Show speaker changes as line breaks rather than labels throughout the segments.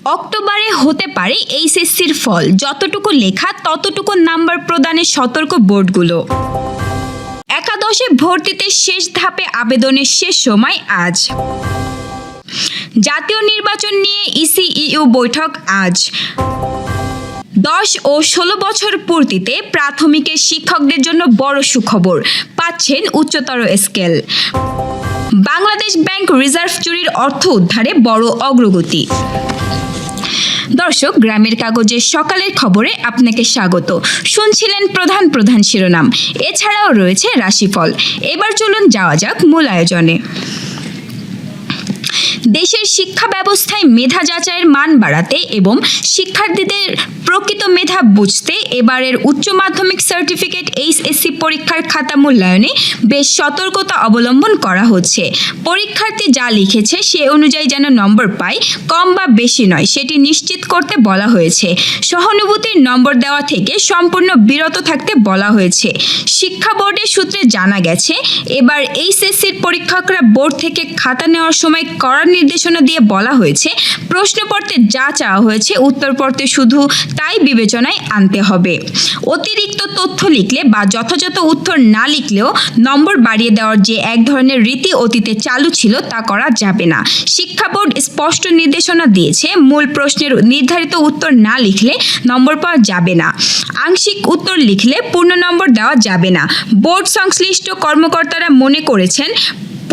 অক্টোবরে হতে পারে এইচএসসির ফল, যতটুকু লেখা ততটুকু নাম্বার প্রদানে সতর্ক বোর্ডগুলো। একাদশে ভর্তিতে শেষ ধাপে আবেদনের শেষ সময় আজ। জাতীয় নির্বাচন নিয়ে ইসি-ইইউ বৈঠক আজ। 10 ও 16 বছর পূর্তিতে প্রাথমিকের শিক্ষকদের জন্য বড় সুখবর, পাচ্ছেন উচ্চতর স্কেল। বাংলাদেশ ব্যাংক রিজার্ভ চুরির অর্থ উদ্ধারে বড় অগ্রগতি। দর্শক, গ্রামের কাগজের সকালের খবরে আপনাকে স্বাগত। শুনছিলেন প্রধান প্রধান শিরোনাম, এছাড়াও রয়েছে রাশিফল। এবার চলুন যাওয়া যাক মূল আয়োজনে। দেশের শিক্ষা ব্যবস্থায় মেধা যাচাইয়ের মান বাড়াতে এবং শিক্ষার্থীদের প্রকৃত মেধা বুঝতে এবারের উচ্চ মাধ্যমিক সার্টিফিকেট এইচএসসি পরীক্ষার খাতা মূল্যায়নে বেশ সতর্কতা অবলম্বন করা হচ্ছে। পরীক্ষার্থী যা লিখেছে সে অনুযায়ী যেন নম্বর পায়, কম বা বেশি নয়, সেটি নিশ্চিত করতে বলা হয়েছে। সহানুভূতির নম্বর দেওয়া থেকে সম্পূর্ণ বিরত থাকতে বলা হয়েছে। শিক্ষা বোর্ডের সূত্রে জানা গেছে, এবার এইচএসসির পরীক্ষকরা বোর্ড থেকে খাতা নেওয়ার সময় করার নির্দেশনা দিয়ে বলা হয়েছে, প্রশ্নপত্রে যা চাওয়া হয়েছে উত্তরপত্রে শুধু তাই বিবেচনায় আনতে হবে। অতিরিক্ত তথ্য লিখলে বা যথাযথ উত্তর না লিখলেও নম্বর বাড়িয়ে দেওয়ার যে এক ধরনের রীতি অতীতে চালু ছিল তা করা যাবে না। শিক্ষা বোর্ড স্পষ্ট নির্দেশনা দিয়েছে, মূল প্রশ্নের নির্ধারিত উত্তর না লিখলে নম্বর পাওয়া যাবে না। আংশিক উত্তর লিখলে পূর্ণ নম্বর দেওয়া যাবে না। বোর্ড সংশ্লিষ্ট কর্মকর্তারা মনে করেছেন,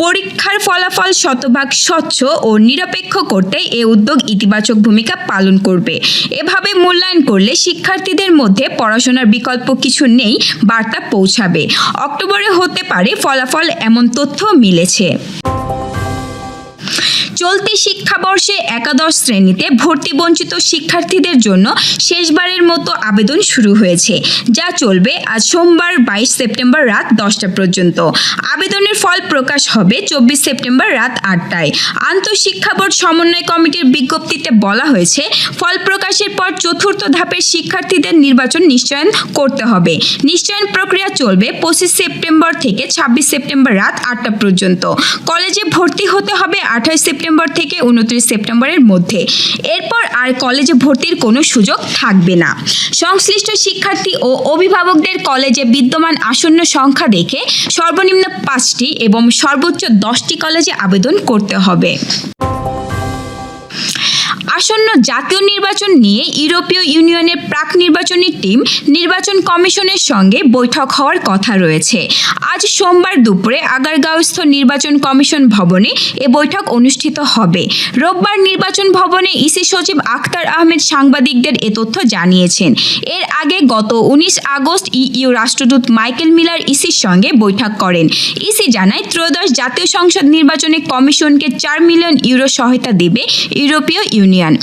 পরীক্ষার ফলাফল শতভাগ স্বচ্ছ ও নিরপেক্ষ করতে এ উদ্যোগ ইতিবাচক ভূমিকা পালন করবে। এভাবে মূল্যায়ন করলে শিক্ষার্থীদের মধ্যে পড়াশোনার বিকল্প কিছু নেই বার্তা পৌঁছাবে। অক্টোবরে হতে পারে ফলাফল, এমন তথ্য মিলেছে। চলতি শিক্ষাবর্ষে একাদশ শ্রেণীতে ভর্তি বঞ্চিত শিক্ষার্থীদের জন্য শেষবারের মতো আবেদন শুরু হয়েছে, যা চলবে আজ সোমবার 22 সেপ্টেম্বর রাত 10টা পর্যন্ত। আবেদনের ফল প্রকাশ হবে 24 সেপ্টেম্বর রাত 8টায়। আন্তঃশিক্ষা বোর্ড সমন্বয় কমিটির বিজ্ঞপ্তিতে বলা হয়েছে, ফল প্রকাশের পর চতুর্থ ধাপের শিক্ষার্থীদের নির্বাচন নিশ্চয়ন করতে হবে। নিশ্চয়ন প্রক্রিয়া চলবে 25 সেপ্টেম্বর থেকে 26 সেপ্টেম্বর রাত 8টা পর্যন্ত। কলেজে ভর্তি হতে হবে 28 সেপ্টেম্বর থেকে 29 সেপ্টেম্বরের মধ্যে। এরপর আর কলেজে ভর্তির কোনো সুযোগ থাকবে না। সংশ্লিষ্ট শিক্ষার্থী ও অভিভাবকদের কলেজে বিদ্যমান আসন্ন সংখ্যা দেখে সর্বনিম্ন 5টি এবং সর্বোচ্চ 10টি কলেজে আবেদন করতে হবে। আসন্ন জাতীয় নির্বাচন নিয়ে ইউরোপীয় ইউনিয়নের প্রাক নির্বাচনী টিম নির্বাচন কমিশনের সঙ্গে বৈঠক হওয়ার কথা রয়েছে। আজ সোমবার দুপুরে আগারগাঁওস্থ নির্বাচন কমিশন ভবনে এ বৈঠক অনুষ্ঠিত হবে। রোববার নির্বাচন ভবনে ইসি সচিব আখতার আহমেদ সাংবাদিকদের এ তথ্য জানিয়েছেন। এর আগে গত 19 আগস্ট ইইউ রাষ্ট্রদূত মাইকেল মিলার ইসির সঙ্গে বৈঠক করেন। ইসি জানায়, ত্রয়োদশ জাতীয় সংসদ নির্বাচনে কমিশনকে 4 মিলিয়ন ইউরো সহায়তা দেবে ইউরোপীয় ইউনিয়ন।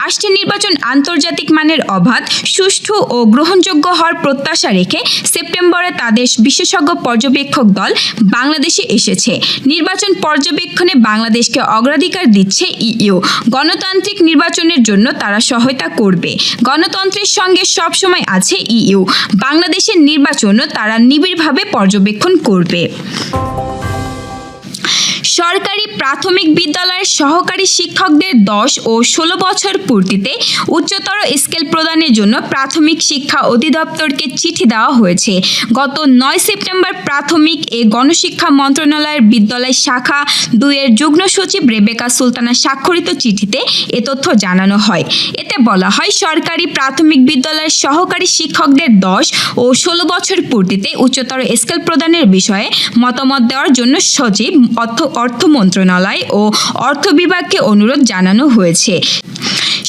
আসছে নির্বাচন আন্তর্জাতিক মানের অবাধ, সুষ্ঠু ও গ্রহণযোগ্য হওয়ার প্রত্যাশা রেখে সেপ্টেম্বরে তাদের বিশেষজ্ঞ পর্যবেক্ষক দল বাংলাদেশে এসেছে। নির্বাচন পর্যবেক্ষণে বাংলাদেশকে অগ্রাধিকার দিচ্ছে ইইউ। গণতান্ত্রিক নির্বাচনের জন্য তারা সহায়তা করবে। গণতন্ত্রের সঙ্গে সবসময় আছে ইইউ। বাংলাদেশের নির্বাচনও তারা নিবিড়ভাবে পর্যবেক্ষণ করবে। সরকারি প্রাথমিক বিদ্যালয়ের সহকারী শিক্ষকদের 10 ও 16 বছর পূর্তিতে উচ্চতর স্কেল প্রদানের জন্য প্রাথমিক শিক্ষা অধিদপ্তরকে চিঠি দেওয়া হয়েছে। গত 9 সেপ্টেম্বর প্রাথমিক এ গণশিক্ষা মন্ত্রণালয়ের বিদ্যালয় শাখা 2-এর যুগ্ম সচিব রেবেকা সুলতানা স্বাক্ষরিত চিঠিতে এ তথ্য জানানো হয়। এতে বলা হয়, সরকারি প্রাথমিক বিদ্যালয়ের সহকারী শিক্ষকদের 10 ও 16 বছর পূর্তিতে উচ্চতর স্কেল প্রদানের বিষয়ে মতামত দেওয়ার জন্য সচিব অর্থ মন্ত্রণালয় ও অর্থ বিভাগকে অনুরোধ জানানো হয়েছে।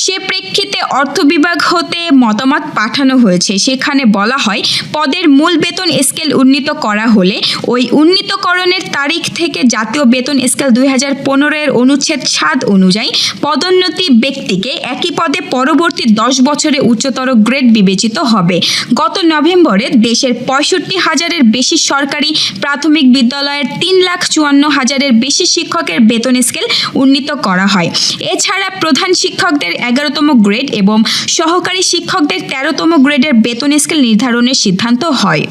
সে প্রেক্ষিতে অর্থ বিভাগ হতে মতামত পাঠানো হয়েছে। সেখানে বলা হয়, পদের মূল বেতন স্কেল উন্নীত করা হলে ওই উন্নীতকরণের তারিখ থেকে জাতীয় বেতন স্কেল 2015-এর অনুচ্ছেদ 7 অনুযায়ী পদোন্নতি ব্যক্তিকে একই পদে পরবর্তী 10 বছরে উচ্চতর গ্রেড বিবেচিত হবে। গত নভেম্বরে দেশের 65,000-এর বেশি সরকারি প্রাথমিক বিদ্যালয়ের 3,54,000-এর বেশি শিক্ষকের বেতন স্কেল উন্নীত করা হয়। এছাড়া প্রধান শিক্ষকদের 11তম গ্রেড এবং সহকারী শিক্ষকদের 13তম গ্রেডের বেতন স্কেল নির্ধারণের সিদ্ধান্ত হয়।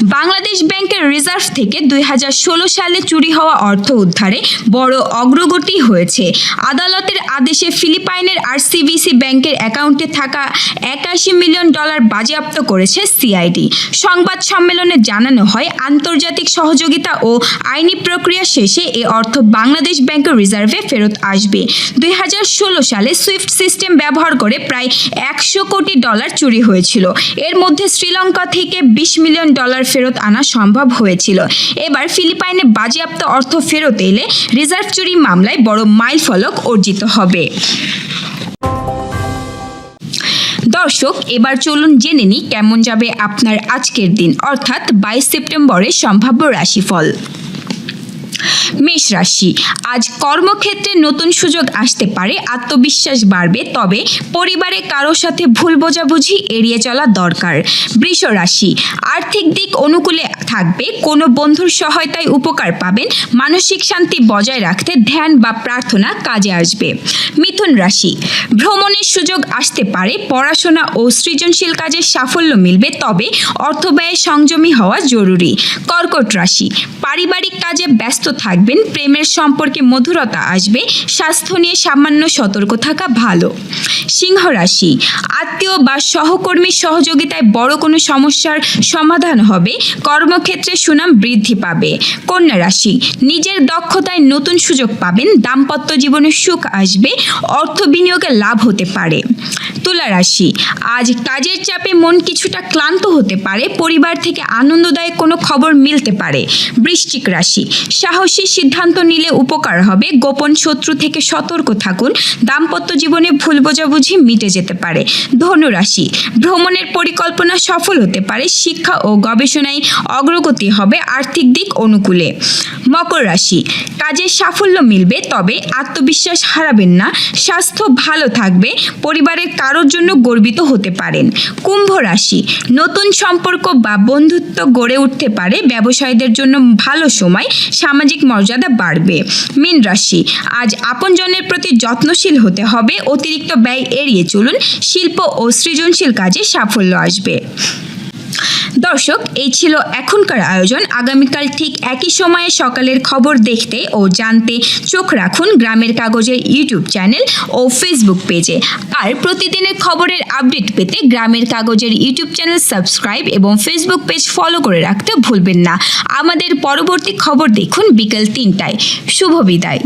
বাংলাদেশ ব্যাংকের রিজার্ভ থেকে 2016 সালে চুরি হওয়া অর্থ উদ্ধারে বড় অগ্রগতি হয়েছে। আদালতের আদেশে ফিলিপাইনের আরসিবিসি ব্যাংকের অ্যাকাউন্টে থাকা $81 মিলিয়ন বাজেয়াপ্ত করেছে সিআইডি। সংবাদ সম্মেলনে জানানো হয়, আন্তর্জাতিক সহযোগিতা ও আইনি প্রক্রিয়া শেষে এ অর্থ বাংলাদেশ ব্যাংকের রিজার্ভে ফেরত আসবে। 2016 সালে সুইফট সিস্টেম ব্যবহার করে প্রায় $100 কোটি চুরি হয়েছিল। এর মধ্যে শ্রীলঙ্কা থেকে $20 মিলিয়ন ফেরত আনা সম্ভব হয়েছিল। এবার ফিলিপাইনে বাজেয়াপ্ত অর্থ ফেরত এলে রিজার্ভ চুরি মামলায় বড় মাইলফলক অর্জিত হবে। দর্শক, এবার চলুন জেনে নিই কেমন যাবে আপনার আজকের দিন, অর্থাৎ 22 সেপ্টেম্বরের সম্ভাব্য রাশিফল। মেষ রাশি, আজ কর্মক্ষেত্রে নতুন সুযোগ আসতে পারে, আত্মবিশ্বাস বাড়বে, তবে পরিবারে কারোর সাথে ভুল বোঝাবুঝি এড়িয়ে চলা দরকার। বৃষ রাশি, আর্থিক দিক অনুকূলে থাকবে, কোনো বন্ধুর সহায়তায় উপকার পাবেন, মানসিক শান্তি বজায় রাখতে ধ্যান বা প্রার্থনা কাজে আসবে। মিথুন রাশি, ভ্রমণের সুযোগ আসতে পারে, পড়াশোনা ও সৃজনশীল কাজে সাফল্য মিলবে, তবে অর্থব্যয়ে সংযমী হওয়া জরুরি। কর্কট রাশি, পারিবারিক কাজে ব্যস্ত থাকবেন, প্রেমের সম্পর্কে মধুরতা আসবে, স্বাস্থ্য নিয়ে সামান্য সতর্ক থাকা ভালো। সিংহ রাশি, আত্মীয় বা সহকর্মীর সহযোগিতায় বড় কোনো সমস্যার সমাধান হবে, কর্মক্ষেত্রে সুনাম বৃদ্ধি পাবে। কন্যা রাশি, নিজের দক্ষতায় নতুন সুযোগ পাবেন, দাম্পত্য জীবনে সুখ আসবে, অর্থ বিনিয়োগে লাভ হতে পারে। তুলা রাশি, আজ কাজের চাপে মন কিছুটা ক্লান্ত হতে পারে, পরিবার থেকে আনন্দদায়ক কোনো খবর মিলতে পারে। বৃশ্চিক রাশি, সাহসী সিদ্ধান্ত নিলে উপকার হবে, গোপন শত্রু থেকে সতর্ক থাকুন, দাম্পত্য জীবনে ভুল বোঝাবুঝি মিটে যেতে পারে। ধনু রাশি, ভ্রমণের পরিকল্পনা সফল হতে পারে, শিক্ষা ও গবেষণায় অগ্রগতি হবে, আর্থিক দিক অনুকূলে। মকর রাশি, কাজে সাফল্য মিলবে, তবে আত্মবিশ্বাস হারাবেন না, স্বাস্থ্য ভালো থাকবে, পরিবারের কারোর জন্য গর্বিত হতে পারেন। কুম্ভ রাশি, নতুন সম্পর্ক বা বন্ধুত্ব গড়ে উঠতে পারে, ব্যবসায়ীদের জন্য ভালো সময়, সামাজিক মর্যাদা বাড়বে। মীন রাশি, আজ আপনজনের প্রতি যত্নশীল হতে হবে, অতিরিক্ত ব্যয় এড়িয়ে চলুন, শিল্প ও সৃজনশীল কাজে সাফল্য আসবে। দর্শক, এই ছিল এখনকার আয়োজন। আগামীকাল ঠিক একই সময়ে সকালের খবর দেখতে ও জানতে চোখ রাখুন গ্রামের কাগজের ইউটিউব চ্যানেল ও ফেসবুক পেজে। আর প্রতিদিনের খবরের আপডেট পেতে গ্রামের কাগজের ইউটিউব চ্যানেল সাবস্ক্রাইব এবং ফেসবুক পেজ ফলো করে রাখতে ভুলবেন না। আমাদের পরবর্তী খবর দেখুন বিকেল 3টায়। শুভ বিদায়।